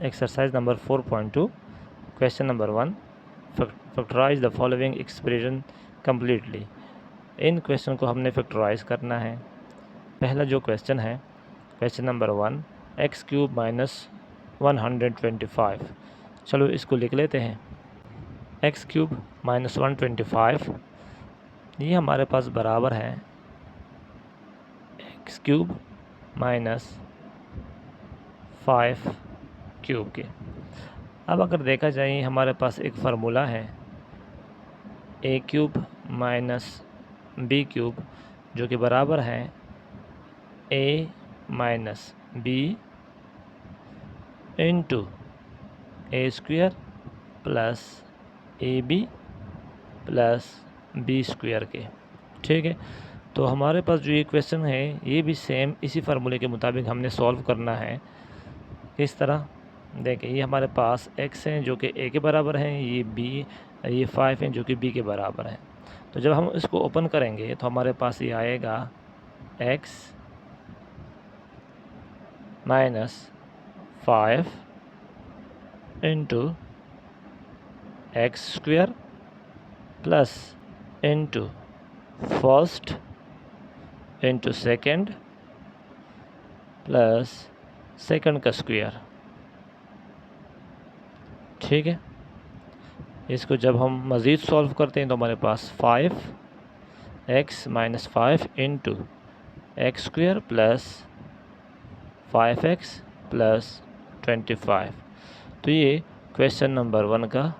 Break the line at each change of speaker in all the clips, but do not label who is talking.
Exercise number 4.2, question number 1, factorize the following expression completely. In question को हमने factorise करना है। पहला जो क्वेश्चन है, question number 1, x cube minus 125। चलो इसको लिख लेते हैं। एक्स क्यूब माइनस 125 ये हमारे पास बराबर है एक्स क्यूब माइनस 5 क्यूब के। अब अगर देखा जाए हमारे पास एक फार्मूला है A cube minus B cube जो कि बराबर है A minus B into A square plus A B plus B square के। ठीक है, तो हमारे पास जो ये क्वेश्चन है ये भी सेम इसी फार्मूले के मुताबिक हमने सॉल्व करना है। किस तरह देखें, ये हमारे पास x हैं जो कि a के बराबर हैं, ये 5 हैं जो कि b के बराबर हैं। तो जब हम इसको ओपन करेंगे तो हमारे पास ये आएगा x minus 5 into x square plus into first into second plus second का स्क्वायर। ठीक है, इसको जब हम मज़ीद सॉल्व करते हैं तो हमारे पास 5x minus 5 into x square plus 5x plus 25। तो ये क्वेश्चन नंबर 1 का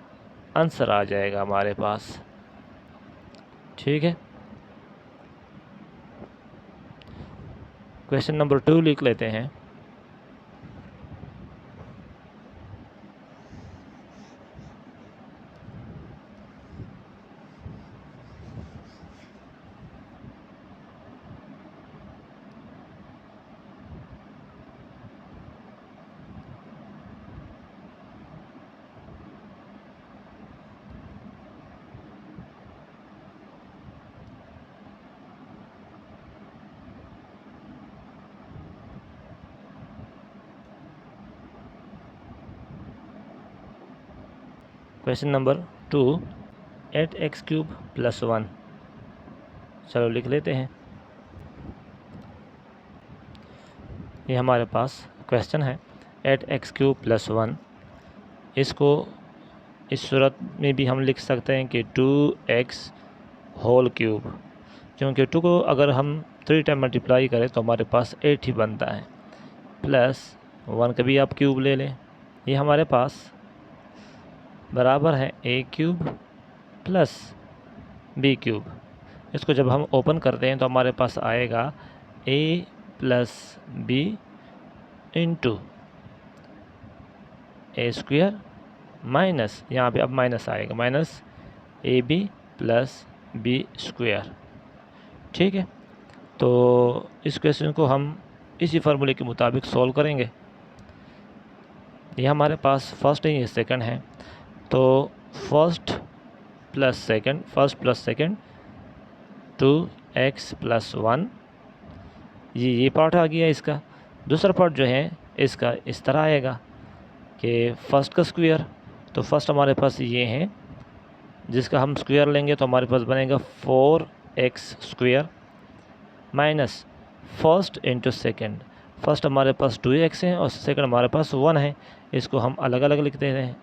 आंसर आ जाएगा हमारे पास। ठीक है, क्वेश्चन नंबर 2 लिख लेते हैं। Question number 2, 8x cube plus 1। चलो लिख लेते हैं। ये हमारे पास क्वेश्चन है 8x क्यूब प्लस 1। इसको इस सूरत में भी हम लिख सकते हैं कि 2x होल क्यूब, क्योंकि 2 को अगर हम 3 टाइम मल्टीप्लाई करें तो हमारे पास 8 ही बनता है, प्लस 1 का भी आप क्यूब ले लें। ये हमारे पास बराबर है A cube plus B cube. इसको जब हम ओपन करते हैं तो हमारे पास आएगा A plus B into A square minus, यहाँ पे अब माइनस आएगा, minus A B plus B square. ठीक है, तो इस क्वेश्चन को हम इसी फार्मूले के मुताबिक सॉल्व करेंगे। ये हमारे पास फर्स्ट है, ये सेकंड है, तो first plus second 2x plus 1, ये पार्ट आ गया इसका। दूसरा पार्ट जो है इसका इस तरह आएगा कि फर्स्ट का स्क्वायर, तो फर्स्ट हमारे पास ये है जिसका हम स्क्वायर लेंगे तो हमारे पास बनेगा 4x square minus first into second. First हमारे पास 2x है और सेकंड हमारे पास 1 है, इसको हम अलग अलग लिख देते हैं।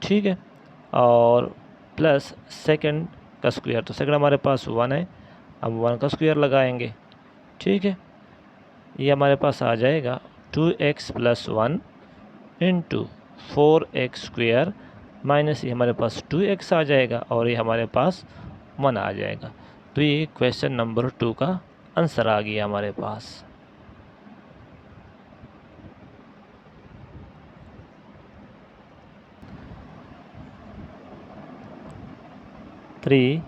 ठीक है, और प्लस सेकंड का स्क्वायर, तो सेकंड हमारे पास 1 है, अब 1 का स्क्वायर लगाएंगे। ठीक है, ये हमारे पास आ जाएगा 2x plus 1 into 4x square minus ये हमारे पास 2x आ जाएगा और ये हमारे पास 1 आ जाएगा। तो ये क्वेश्चन नंबर 2 का आंसर आ गया हमारे पास। Three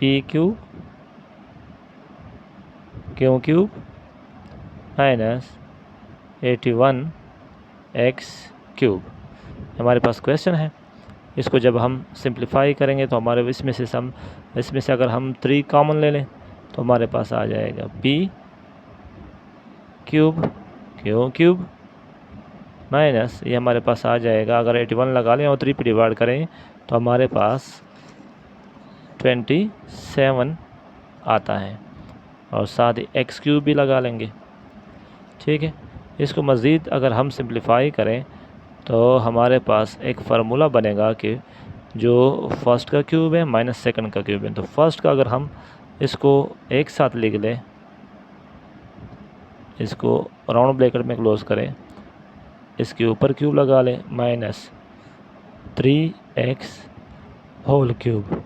P cube Q cube minus 81 X cube हमारे पास क्वेश्चन है। इसको जब हम सिंप्लीफाई करेंगे तो हमारे इसमें से अगर हम 3 कॉमन ले लें तो हमारे पास आ जाएगा P cube Q cube minus ये हमारे पास आ जाएगा, अगर 81 लगा लें और 3 पे डिवाइड करें तो हमारे पास 27 आता है, और साथ ही एक्स क्यूब भी लगा लेंगे। ठीक है, इसको मज़ीद अगर हम सिंप्लीफाई करें तो हमारे पास एक फार्मूला बनेगा कि जो फर्स्ट का क्यूब है माइनस सेकंड का क्यूब है, तो फर्स्ट का अगर हम इसको एक साथ लिख लें, इसको राउंड ब्रैकेट में क्लोज करें, इसके ऊपर क्यूब लगा लें, माइनस 3x होल क्यूब।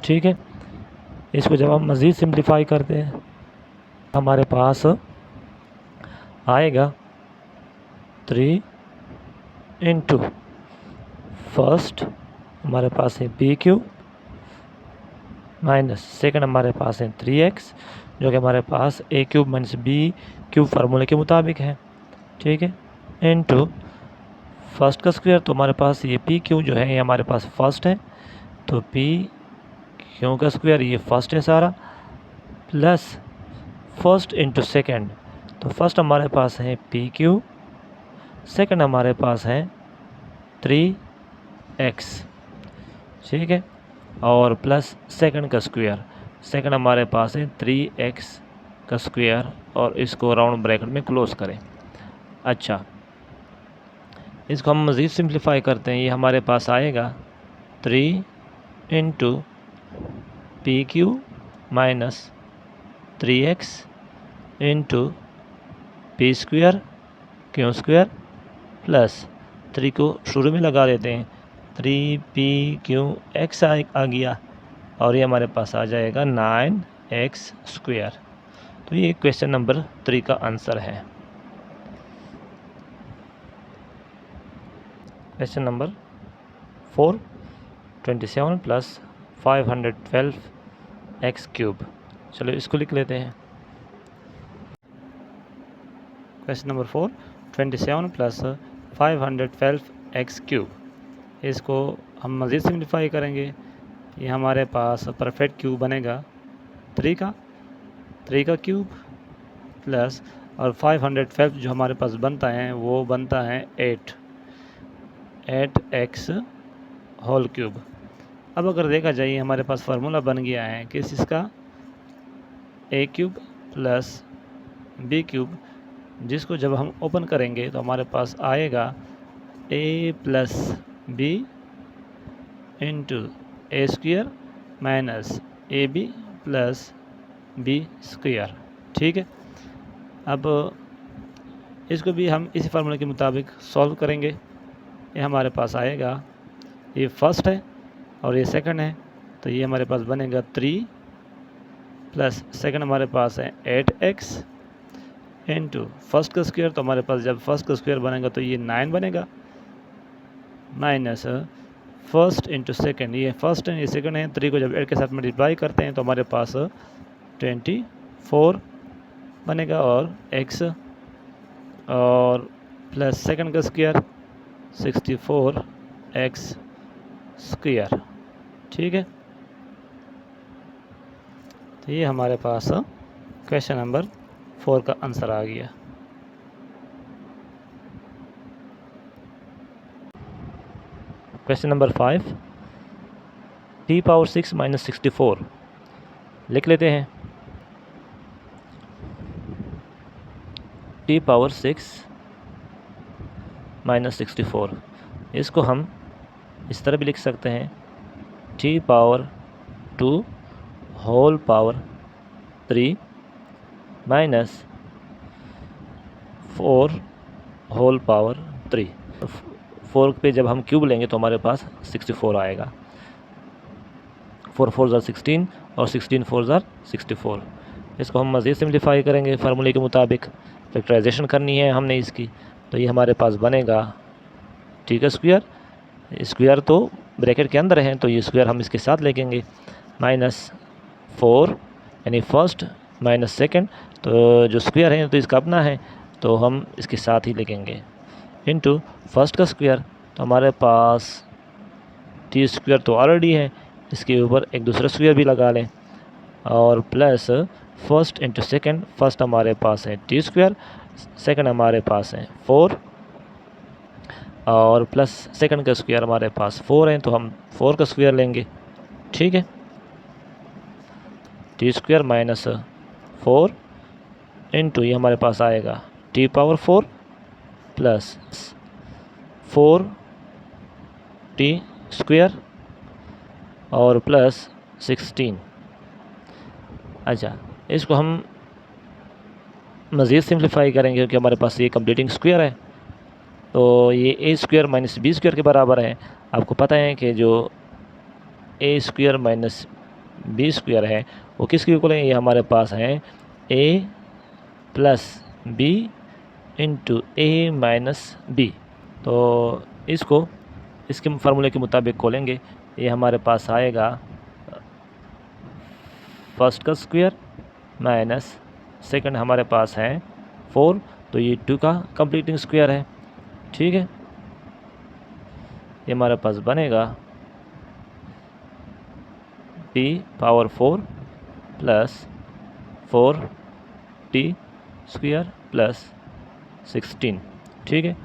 ठीक है, इसको जब हम मज़ीद सिंप्लीफाई करते हैं हमारे पास आएगा 3 इंटू फर्स्ट हमारे पास है b क्यूब माइनस सेकंड हमारे पास है 3x, जो कि हमारे पास a cube minus b cube फार्मूले के मुताबिक है। ठीक है, इनटू फर्स्ट का स्क्वायर, तो हमारे पास ये p क्यू जो है ये हमारे पास फर्स्ट है, तो p क्यू का स्क्वायर ये फर्स्ट है सारा, प्लस फर्स्ट इंटू सेकेंड, तो फर्स्ट हमारे पास है p क्यू, सेकेंड हमारे पास है 3x। ठीक है, और प्लस सेकंड का स्क्वायर, सेकंड हमारे पास है 3x का स्क्वायर, और इसको राउंड ब्रैकेट में क्लोज करें। अच्छा, इसको हम मज़ीद सिंप्लीफाई करते हैं, ये हमारे पास आएगा 3 into P Q minus 3x into P square Q square plus 3 को शुरू में लगा देते हैं, 3pqx आ गया, और ये हमारे पास आ जाएगा 9x स्क्वायर। तो ये क्वेश्चन नंबर 3 का आंसर है। Question number 4, 27 plus 512 x cube. चलो इसको लिख लेते हैं। Question number 4, 27 plus 512 x cube, इसको हम मज़ीद सिम्प्लीफाई करेंगे, ये हमारे पास परफेक्ट क्यूब बनेगा 3 का क्यूब प्लस, और 512 जो हमारे पास बनता है वो बनता है 8x होल क्यूब। अब अगर देखा जाए हमारे पास फार्मूला बन गया है कि इसका a cube plus b cube, जिसको जब हम ओपन करेंगे तो हमारे पास आएगा a plus b into A square minus A B plus B square. ठीक है, अब इसको भी हम इसी फार्मूले के मुताबिक सॉल्व करेंगे। ये हमारे पास आएगा, ये फर्स्ट है और ये सेकंड है, तो ये हमारे पास बनेगा 3 प्लस सेकंड हमारे पास है 8x इंटू फर्स्ट का स्क्वायर, तो हमारे पास जब फर्स्ट का स्क्वायर बनेगा तो ये 9 बनेगा, माइनस फर्स्ट इंटू सेकेंड, ये फर्स्ट है ये सेकंड है, 3 को जब 8 के साथ मल्टीप्लाई करते हैं तो हमारे पास 24 बनेगा, और x और प्लस सेकंड का स्क्वायर 64x स्क्वायर। ठीक है, तो ये हमारे पास क्वेश्चन नंबर 4 का आंसर आ गया। क्वेश्चन नंबर 5, t⁻6 माइनस 64 लिख लेते हैं। t⁻6 माइनस 64, इसको हम इस तरह भी लिख सकते हैं, t⁻2 whole power 3 minus 4 whole power 3। 4 पे जब हम क्यूब लेंगे तो हमारे पास 64 आएगा, 4 4 ज़ार 16 और 16 4 ज़ार 64। इसको हम मज़ीद सिम्प्लीफाई करेंगे फार्मूले के मुताबिक, फैक्टराइजेशन करनी है हमने इसकी, तो ये हमारे पास बनेगा t का स्क्वायर तो ब्रैकेट के अंदर है, तो ये स्क्वायर हम इसके साथ लेंगे, माइनस 4 यानी फर्स्ट माइनस सेकंड, तो जो स्क्वायर है तो इसका अपना है तो हम इसके साथ ही लिखेंगे, इनटू फर्स्ट का स्क्वायर, तो हमारे पास t स्क्वायर तो ऑलरेडी है, इसके ऊपर एक दूसरा स्क्वायर भी लगा लें, और plus first into second, first हमारे पास है t स्क्वायर, सेकंड हमारे पास है 4 और प्लस सेकंड का स्क्वायर हमारे पास 4 है, तो हम 4 का स्क्वायर लेंगे। ठीक है, टी स्क्वायर माइनस 4 इंटू ये हमारे पास आएगा T power 4 plus 4 T square और प्लस 16। अच्छा, इसको हम मज़ीद सिंप्लीफाई करेंगे क्योंकि हमारे पास ये कंप्लीटिंग स्क्वायर है, तो ये ए स्क्वायर माइनस बी स्क्वायर के बराबर है। आपको पता है कि जो ए स्क्वायर माइनस बी स्क्वायर है वो किसके इक्वल है? ये हमारे पास है ए प्लस बी इंटू ए माइनस बी। तो इसको इसके फार्मूले के मुताबिक खोलेंगे, ये हमारे पास आएगा फर्स्ट का स्क्वायर माइनस सेकंड हमारे पास है 4, तो ये 2 का कंप्लीटिंग स्क्वायर है। ठीक है, ये हमारे पास बनेगा T power 4 plus 4 T square plus 16। ठीक है,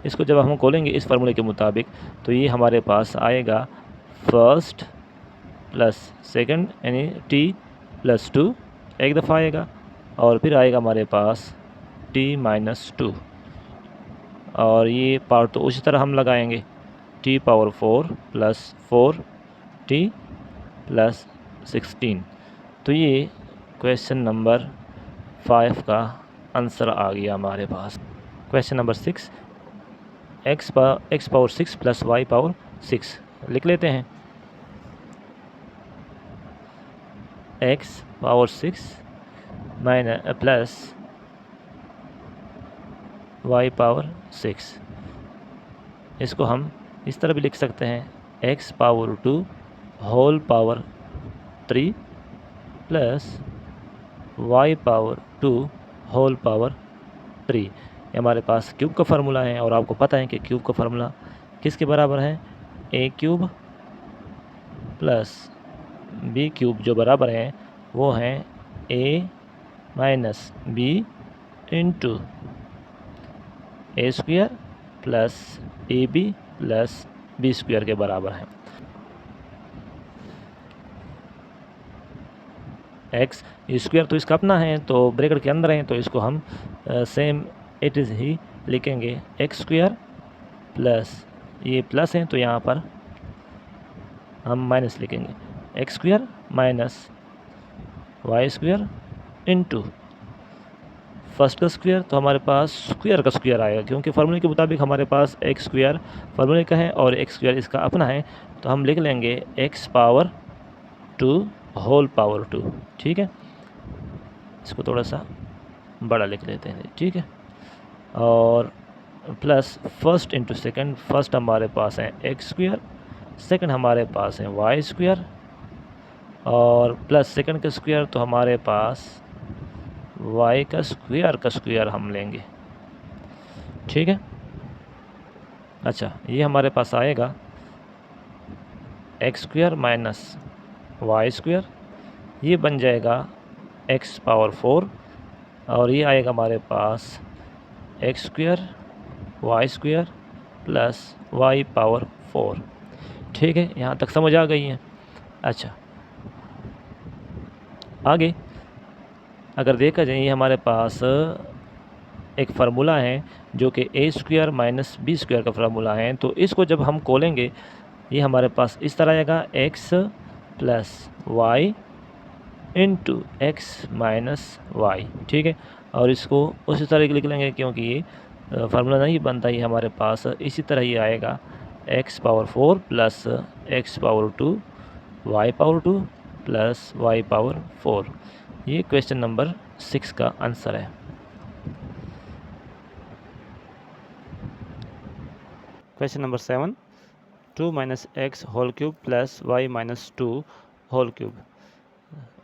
इसको जब हम खोलेंगे इस फार्मूले के मुताबिक, तो ये हमारे पास आएगा फर्स्ट प्लस सेकंड यानी टी प्लस 2 एक दफ़ा आएगा, और फिर आएगा हमारे पास टी माइनस 2, और ये पार्ट तो उसी तरह हम लगाएंगे T power 4 plus 4 T plus 16। तो ये क्वेश्चन नंबर 5 का आंसर आ गया हमारे पास। Question number 6, X power 6 plus Y power 6 लिख लेते हैं। X power 6 minus plus Y power 6, इसको हम इस तरह भी लिख सकते हैं X power 2 whole power 3 plus Y power 2 whole power 3। ये हमारे पास क्यूब का फार्मूला है, और आपको पता है कि क्यूब का फार्मूला किसके बराबर है? A cube plus B cube जो बराबर है वो है A minus B into A square plus A B plus B square के बराबर है। एक्स स्क्वायर तो इसका अपना है, तो ब्रैकेट के अंदर है, तो इसको हम सेम इट इज़ ही लिखेंगे एक्स स्क्वायर प्लस ये प्लस है तो यहाँ पर हम माइनस लिखेंगे x square minus y square into first का स्क्वायर, तो हमारे पास स्क्वायर का स्क्वायर आएगा क्योंकि फार्मूले के मुताबिक हमारे पास एक्स स्क्वायर फार्मूले का है और एक्स स्क्वायर इसका अपना है, तो हम लिख लेंगे एक्स पावर 2 होल पावर 2। ठीक है, इसको थोड़ा सा बड़ा लिख लेते हैं। ठीक है, और plus first into second, first हमारे पास है एक्स स्क्वायर, सेकेंड हमारे पास है वाई स्क्वायर, और प्लस सेकेंड का स्क्वायर तो हमारे पास वाई का स्क्वायर हम लेंगे। ठीक है, अच्छा ये हमारे पास आएगा x square minus y square, ये बन जाएगा एक्स पावर 4, और ये आएगा हमारे पास X square Y square plus Y power 4। ठीक है, यहाँ तक समझ आ गई है। अच्छा, आगे अगर देखा जाए ये हमारे पास एक फार्मूला है जो कि ए स्क्वायर माइनस बी स्क्वायर का फार्मूला है, तो इसको जब हम खोलेंगे ये हमारे पास इस तरह आएगा x plus Y into x minus y. ठीक है, और इसको उसी तरह लिख लेंगे क्योंकि ये फार्मूला नहीं बनता, ये हमारे पास इसी तरह ही आएगा x power 4 plus x power 2 y power 2 plus Y power 4। ये क्वेश्चन नंबर 6 का आंसर है। Question number 7, 2 minus x whole cube plus y minus 2 whole cube.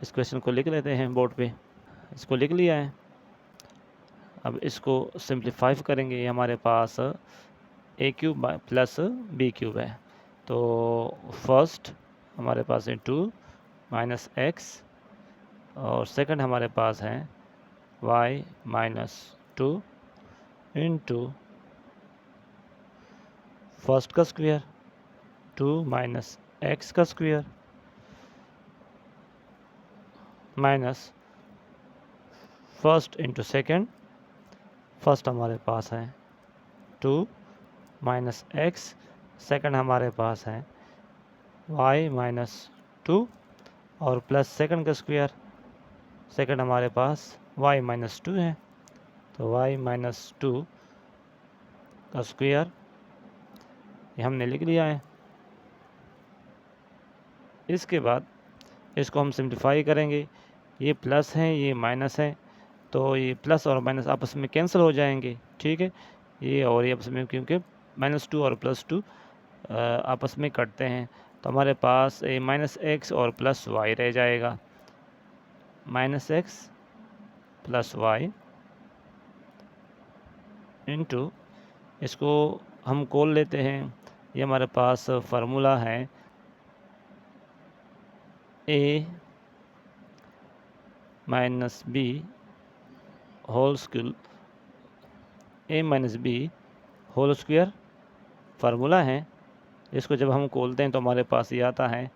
इस क्वेश्चन को लिख लेते हैं बोर्ड पे। इसको लिख लिया है, अब इसको सिंप्लीफाई करेंगे। ये हमारे पास ए क्यूब प्लस बी क्यूब है, तो फर्स्ट हमारे पास है 2 माइनस एक्स, और सेकंड हमारे पास है वाई माइनस 2 इंटू फर्स्ट का स्क्वायर, 2 माइनस एक्स का square minus first into second. First हमारे पास है 2 माइनस एक्स, सेकेंड हमारे पास है y माइनस 2 और प्लस सेकेंड का स्क्वायर। सेकेंड हमारे पास y माइनस 2 है, तो y माइनस 2 का स्क्वायर ये हमने लिख लिया है। इसके बाद इसको हम सिंप्लीफाई करेंगे, ये प्लस है ये माइनस है, तो ये प्लस और माइनस आपस में कैंसिल हो जाएंगे, ठीक है। ये और ये आपस में, क्योंकि -2 और +2 आपस में कटते हैं, तो हमारे पास ये -x और +y रह जाएगा। -x + y इंटू, इसको हम खोल लेते हैं, ये हमारे पास फार्मूला है a minus b whole square formula है। इसको जब हम खोलते हैं तो हमारे पास ये आता है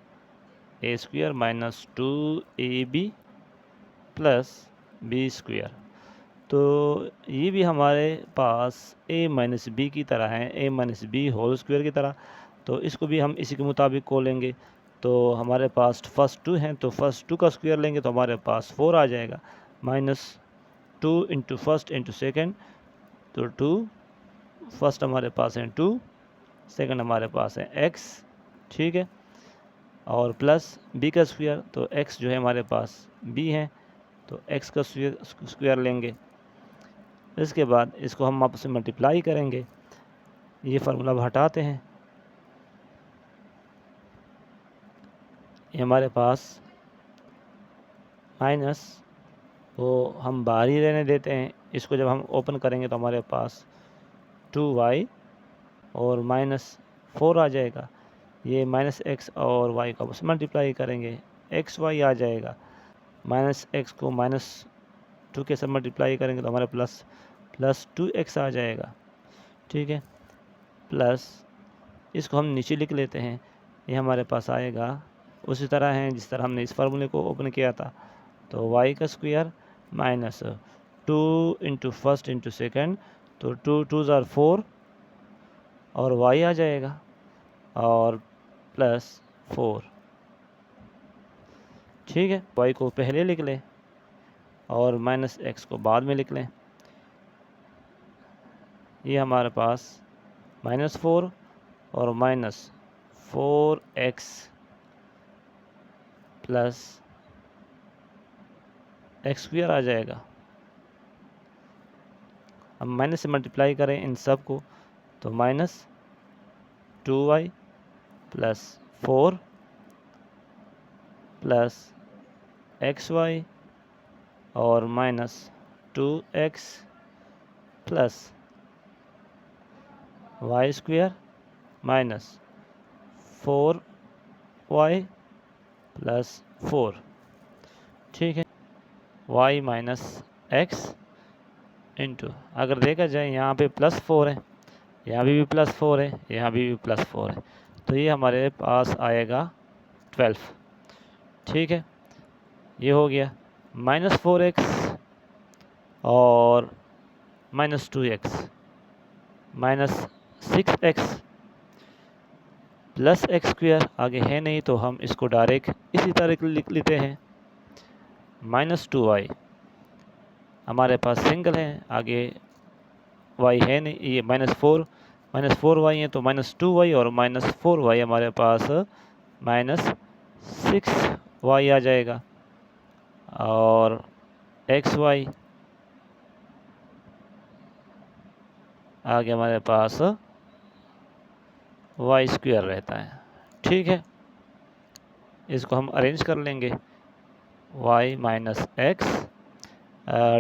a² minus 2ab plus b²। तो ये भी हमारे पास a माइनस बी की तरह है, a minus B whole square की तरह, तो इसको भी हम इसी के मुताबिक खोलेंगे। तो हमारे पास फर्स्ट 2 हैं, तो फर्स्ट 2 का स्क्वायर लेंगे तो हमारे पास 4 आ जाएगा, -2 इंटू फर्स्ट इंटू सेकेंड, तो 2 फर्स्ट हमारे पास है 2, सेकेंड हमारे पास है x, ठीक है, और प्लस b का स्क्वायर, तो x जो है हमारे पास b है, तो x का स्क्वायर लेंगे। इसके बाद इसको हम आपस में मल्टीप्लाई करेंगे, ये फार्मूला हटाते हैं, ये हमारे पास माइनस वो हम बाहर ही रहने देते हैं, इसको जब हम ओपन करेंगे तो हमारे पास 2y और -4 आ जाएगा। ये -x और y का बस मल्टीप्लाई करेंगे, xy आ जाएगा। -x को -2 के साथ मल्टीप्लाई करेंगे तो हमारे प्लस 2x आ जाएगा, ठीक है। प्लस इसको हम नीचे लिख लेते हैं, ये हमारे पास आएगा उसी तरह है जिस तरह हमने इस फार्मूले को ओपन किया था, तो y का square minus 2 into first into second, तो 2 2 ज़ार 4 और y आ जाएगा और प्लस 4, ठीक है। y को पहले लिख लें और -x को बाद में लिख लें। ये हमारे पास -4 और -4x प्लस x² आ जाएगा। अब माइनस से मल्टीप्लाई करें इन सब को, तो -2y प्लस 4 प्लस xy और -2x plus y² minus 4y plus 4, ठीक है। y माइनस x इंटू, अगर देखा जाए यहाँ पे +4 है, यहाँ भी +4 है, यहाँ भी +4 है, तो ये हमारे पास आएगा 12, ठीक है। ये हो गया -4x और -2x -6x प्लस x² आगे है नहीं, तो हम इसको डायरेक्ट इसी तरह लिख लेते हैं। -2y हमारे पास सिंगल है, आगे y है नहीं, ये -4y है, तो -2y और -4y हमारे पास -6y आ जाएगा और xy आगे हमारे पास y² रहता है, ठीक है। इसको हम अरेंज कर लेंगे, y minus x,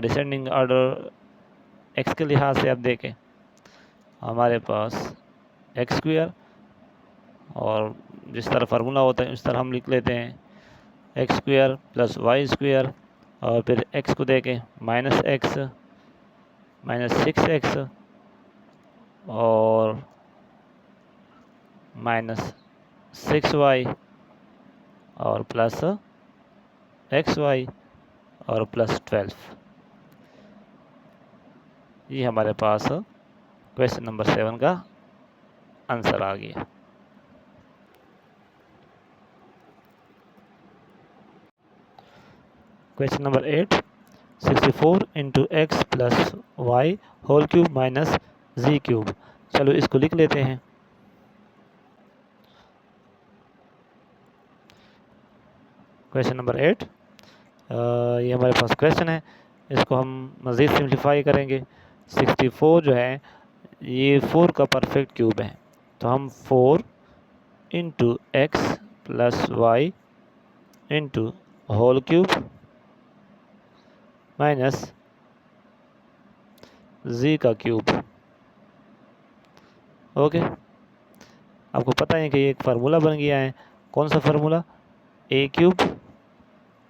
descending order x के लिहाज से आप देखें, हमारे पास x² और जिस तरह फार्मूला होता है उस तरह हम लिख लेते हैं, x² प्लस y² और फिर x को देखें -x -6x और माइनस 6y और प्लस xy और प्लस 12। ये हमारे पास क्वेश्चन नंबर 7 का आंसर आ गया। Question number 8, 64 into X plus Y whole cube minus Z cube. चलो इसको लिख लेते हैं। क्वेश्चन नंबर 8, ये हमारे पास क्वेश्चन है, इसको हम मज़ीद सिंप्लीफाई करेंगे। 64 जो है ये 4 का परफेक्ट क्यूब है, तो हम 4 into X plus Y into whole cube minus Z का क्यूब। ओके, आपको पता है कि ये एक फार्मूला बन गया है। कौन सा formula? A cube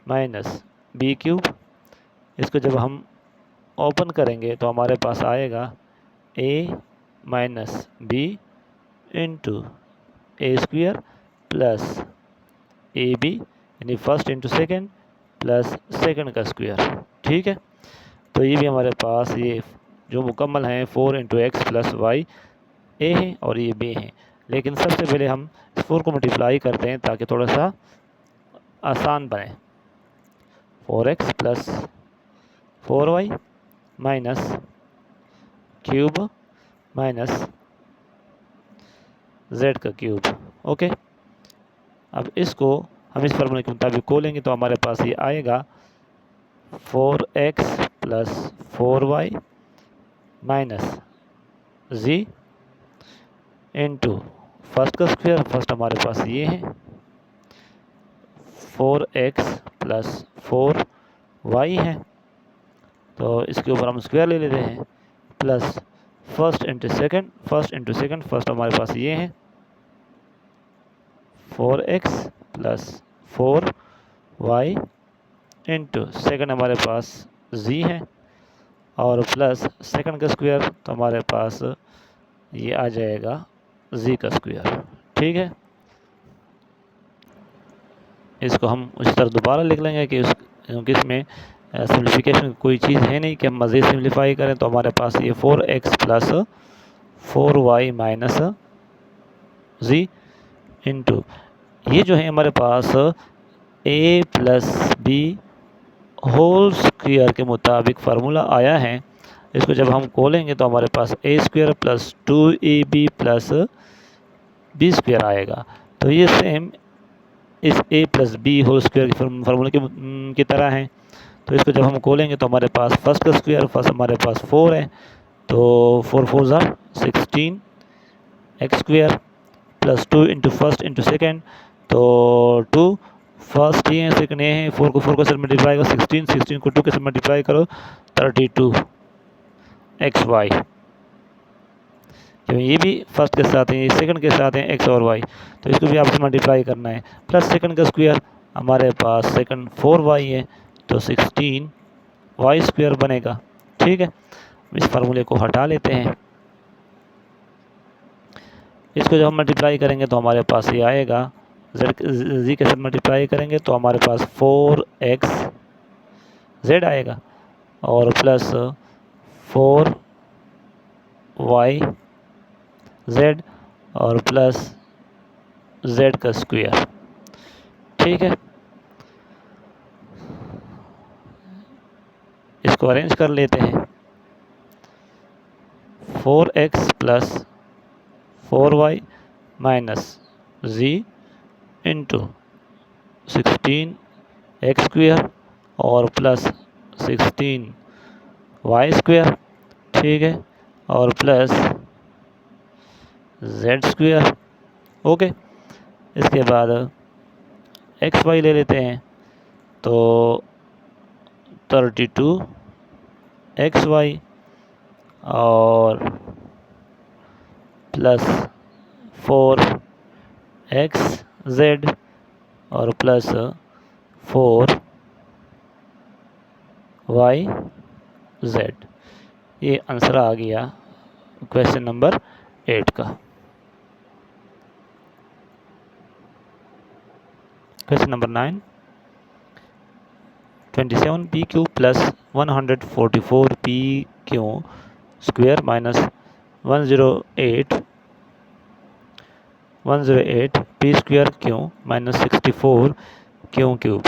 minus B cube. इसको जब हम ओपन करेंगे तो हमारे पास आएगा A minus B into A square plus A B, यानी first into second plus second का स्क्वायर। ठीक है, तो ये भी हमारे पास ये जो मुकम्मल हैं 4 इंटू एक्स प्लस वाई ए है और ये बी है। लेकिन सबसे पहले हम इस 4 को मल्टीप्लाई करते हैं ताकि थोड़ा सा आसान बने। 4x plus 4y minus cube minus z का क्यूब। ओके, अब इसको हम इस फार्मूले के मुताबिक खोलेंगे तो हमारे पास ये आएगा 4x plus 4y minus z into first का स्क्वायर, फर्स्ट हमारे पास ये है 4x प्लस 4y है, तो इसके ऊपर हम स्क्वायर ले लेते हैं, plus first into second, first हमारे पास ये है 4x plus 4y into second हमारे पास z है और प्लस सेकेंड का स्क्वायर, तो हमारे पास ये आ जाएगा z का स्क्वायर। ठीक है, इसको हम उसी तरह दोबारा लिख लेंगे कि क्योंकि इसमें सिम्प्लिफिकेशन कोई चीज़ है नहीं कि हम मज़ीद सिम्प्लीफाई करें। तो हमारे पास ये 4x plus 4y minus z into ये जो है हमारे पास a plus B whole square के मुताबिक फार्मूला आया है। इसको जब हम खोलेंगे तो हमारे पास A square plus 2ab plus B square आएगा। तो ये सेम इस a plus B whole square के फार्मूले की तरह है। तो इसको जब हम खोलेंगे तो हमारे पास फर्स्ट का स्क्वायर, फर्स्ट हमारे पास 4 है, तो 4 4 ज़ा 16 x square plus 2 into first into second, तो 2 फर्स्ट ये है, सेकेंड ये है, 4 को से मल्टीप्लाई करो 16 को 2 के साथ मल्टीप्लाई करो 32 एक्स वाई। ये भी फर्स्ट के साथ हैं, ये सेकंड के साथ हैं एक्स और वाई, तो इसको भी आपको मल्टीप्लाई करना है। प्लस सेकंड का स्क्वायर, हमारे पास सेकंड 4y है, तो 16 वाई स्क्वायर बनेगा। ठीक है, इस फार्मूले को हटा लेते हैं। इसको जब हम मल्टीप्लाई करेंगे तो हमारे पास ये आएगा, z के साथ मल्टीप्लाई करेंगे तो हमारे पास 4x z आएगा और प्लस 4y z और प्लस z का स्क्वायर। ठीक है, इसको अरेंज कर लेते हैं। 4x plus 4y minus z into 16 x square और प्लस 16 वाई स्क्वायर। ठीक है, और प्लस z स्क्वायर। ओके, इसके बाद एक्स वाई ले लेते हैं, तो 32 एक्स वाई और प्लस 4 एक्स जेड और प्लस 4 वाई जेड। ये आंसर आ गया क्वेश्चन नंबर 8 का। Question number 9, 27p cube plus 144p Q square minus 108 P square Q minus 64 Q cube.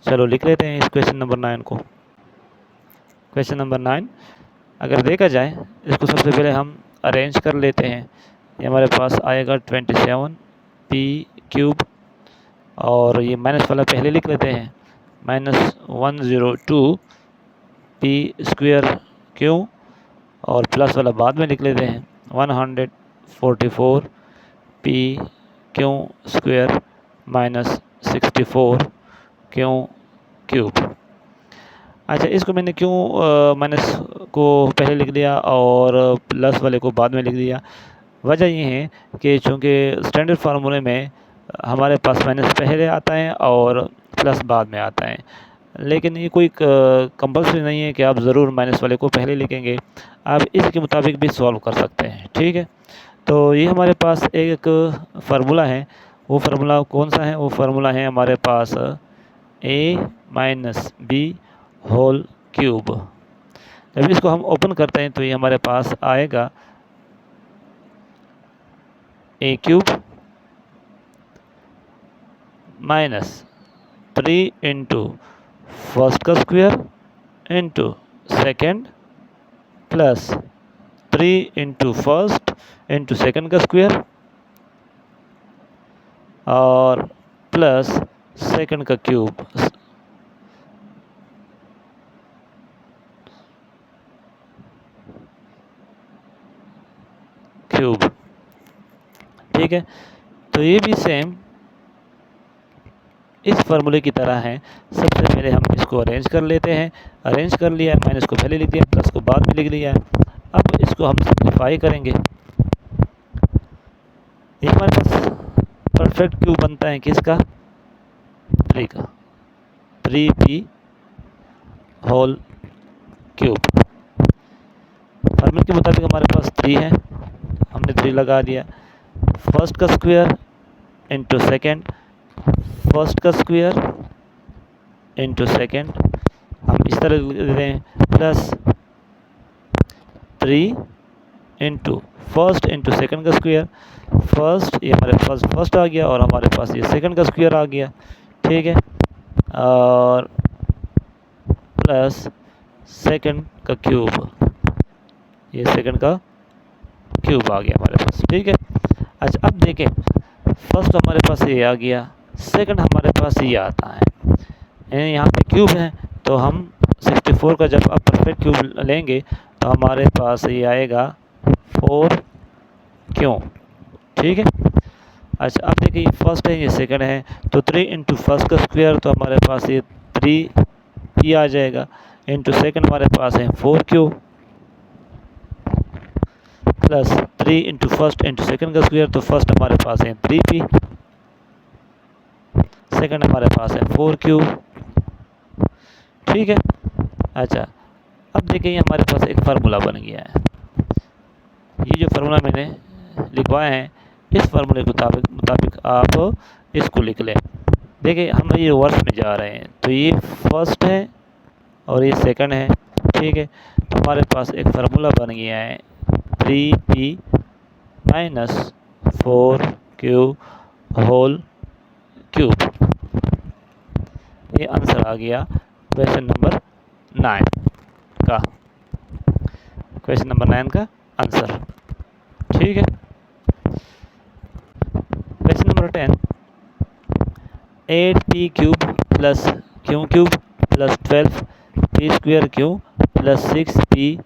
चलो लिख लेते हैं इस क्वेश्चन नंबर 9 को। क्वेश्चन नंबर 9 अगर देखा जाए, इसको सबसे पहले हम अरेंज कर लेते हैं। ये हमारे पास आएगा 27p क्यूब, और ये माइनस वाला पहले लिख लेते हैं, माइनस 102 पी स्क्वायर क्यू, और प्लस वाला बाद में लिख लेते हैं 144 P Q square minus 64 Q cube. अच्छा, इसको मैंने क्यों माइनस को पहले लिख दिया और प्लस वाले को बाद में लिख दिया? वजह ये है कि चूँकि स्टैंडर्ड फार्मूले में हमारे पास माइनस पहले आता है और प्लस बाद में आता है, लेकिन ये कोई कंपल्सरी नहीं है कि आप ज़रूर माइनस वाले को पहले लिखेंगे, आप इसके मुताबिक भी सॉल्व कर सकते हैं। ठीक है, तो ये हमारे पास एक फार्मूला है। वो फार्मूला कौन सा है? वो फार्मूला है हमारे पास a minus B whole cube. जब इसको हम ओपन करते हैं तो ये हमारे पास आएगा a cube minus 3 into first का square into second plus 3 into first into second का स्क्वायर और प्लस सेकेंड का क्यूब ठीक है, तो ये भी सेम इस फार्मूले की तरह है। सबसे पहले हम इसको अरेंज कर लेते हैं। अरेंज कर लिया, माइनस को पहले लिख दिया, प्लस को बाद में लिख दिया। अब इसको हम सिंप्लीफाई करेंगे। ये हमारे पास परफेक्ट क्यूब बनता है किसका? 3 का, 3p होल क्यूब। फार्मूले के मुताबिक हमारे पास 3 है, हमने 3 लगा दिया। फर्स्ट का स्क्वायर इंटू सेकेंड, फर्स्ट का स्क्वायर इंटू सेकेंड, हम इस तरह लिख देते हैं, plus 3 into first into second का स्क्वायर। फर्स्ट ये हमारे पास फर्स्ट आ गया और हमारे पास ये सेकेंड का स्क्वायर आ गया। ठीक है, और प्लस सेकेंड का क्यूब, ये सेकेंड का क्यूब आ गया हमारे पास। ठीक है, अच्छा अब देखें, फर्स्ट हमारे पास ये आ गया, सेकंड हमारे पास ये आता है, यानी यहाँ पे क्यूब है, तो हम 64 का जब आप परफेक्ट क्यूब लेंगे तो हमारे पास ये आएगा 4 क्यों। ठीक है, अच्छा अब देखिए, फर्स्ट है, ये सेकंड है, तो 3 इंटू फर्स्ट का स्क्वायर, तो हमारे पास ये 3p आ जाएगा, इंटू सेकेंड हमारे पास है 4 Q, plus 3 into first into second का स्क्वायर, तो फर्स्ट हमारे पास है 3p, सेकेंड हमारे पास है 4 क्यू। ठीक है, अच्छा अब देखिए, ये हमारे पास एक फार्मूला बन गया है। ये जो फार्मूला मैंने लिखवाया है, इस फार्मूले के मुताबिक आप इसको लिख लें। देखिए, हम ये रिवर्स में जा रहे हैं, तो ये फर्स्ट है और ये सेकंड है। ठीक है, तो हमारे पास एक फार्मूला बन गया है 3p minus 4q whole cube. ये आंसर आ गया क्वेश्चन नंबर 9 का, क्वेश्चन नंबर 9 का आंसर। ठीक है, question number 10, 8p cube plus q cube plus 12p square Q plus 6p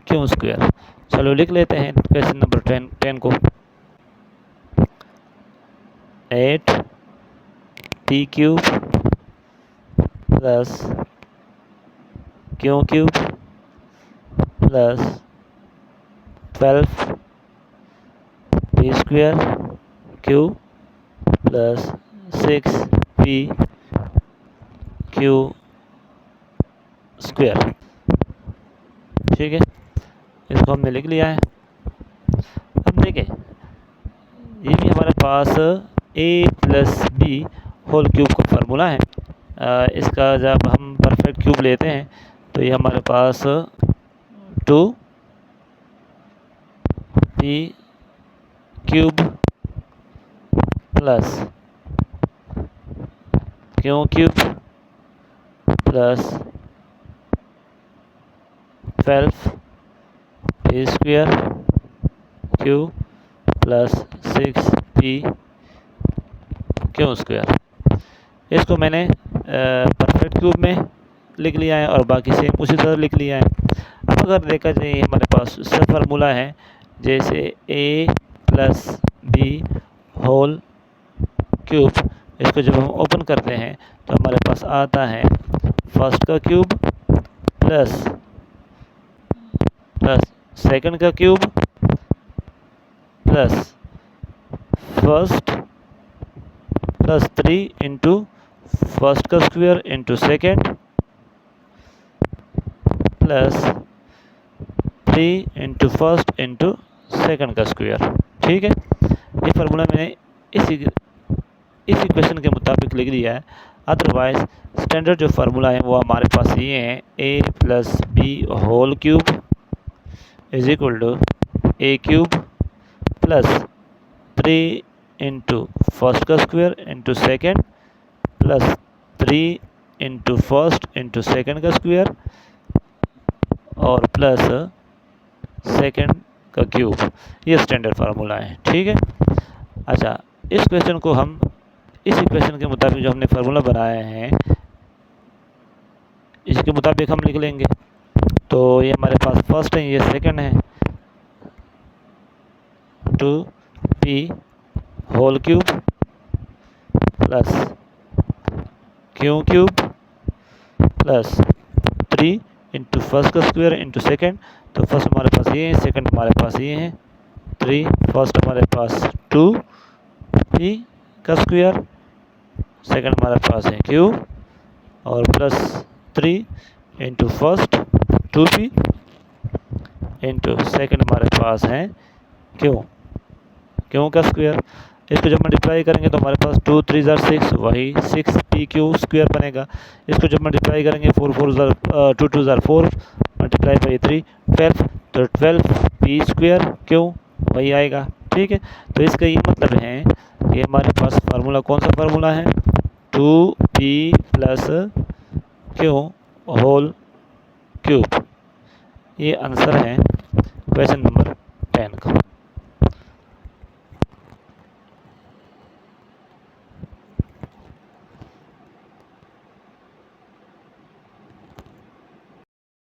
Q square. चलो लिख लेते हैं क्वेश्चन नंबर 10 को। 8p cube plus q cube plus 12p square Q plus 6p Q square. ठीक है, इसको हमने लिख लिया है। अब देखें, ये भी हमारे पास a plus B whole cube का फार्मूला है। इसका जब हम परफेक्ट क्यूब लेते हैं तो ये हमारे पास 2p cube plus q cube plus 12p square Q plus 6p Q square. इसको मैंने परफेक्ट क्यूब में लिख लिया है और बाकी सेम उसी तरह लिख लिया है। अब अगर देखा जाए हमारे पास सब फार्मूला है, जैसे a plus B whole cube, इसको जब हम ओपन करते हैं तो हमारे पास आता है फर्स्ट का क्यूब प्लस सेकंड का cube plus first plus 3 into first का square into second plus 3 into first into second का स्क्वायर। ठीक है, ये फार्मूला मैंने इस इक्वेशन के मुताबिक लिख दिया है। अदरवाइज स्टैंडर्ड जो फार्मूला है वो हमारे पास ये है, a plus B whole cube is equal to a cube plus 3 into first का square into second plus 3 into first into second का स्क्वायर और प्लस सेकेंड का क्यूब। ये स्टैंडर्ड फार्मूला है। ठीक है, अच्छा, इस क्वेश्चन को हम इस इक्वेशन के मुताबिक जो हमने फार्मूला बनाया है इसके मुताबिक हम लिख लेंगे। तो ये हमारे पास फर्स्ट है, ये सेकंड है, 2p whole cube plus q cube plus 3 into first का स्क्वायर इंटू सेकेंड। तो फर्स्ट हमारे पास ये है, सेकंड हमारे पास ये है 3, फर्स्ट हमारे पास 2p का स्क्वायर, सेकंड हमारे पास है क्यू और plus 3 into first 2p into second हमारे पास है क्यू का स्क्वायर। इसको जब मल्टीप्लाई करेंगे तो हमारे पास 2 3 ज़ार 6, वही 6p क्यू स्क्वायर बनेगा। इसको जब मल्टीप्लाई करेंगे 4 4 ज़ार 2 2 ज़ार 4 मल्टीप्लाई बाई 3 12, तो 12p स्क्वायर क्यू वही आएगा। ठीक है, तो इसका ये मतलब है कि हमारे पास फार्मूला कौन सा फार्मूला है, 2p plus q whole cube. ये आंसर है क्वेश्चन नंबर 10 का।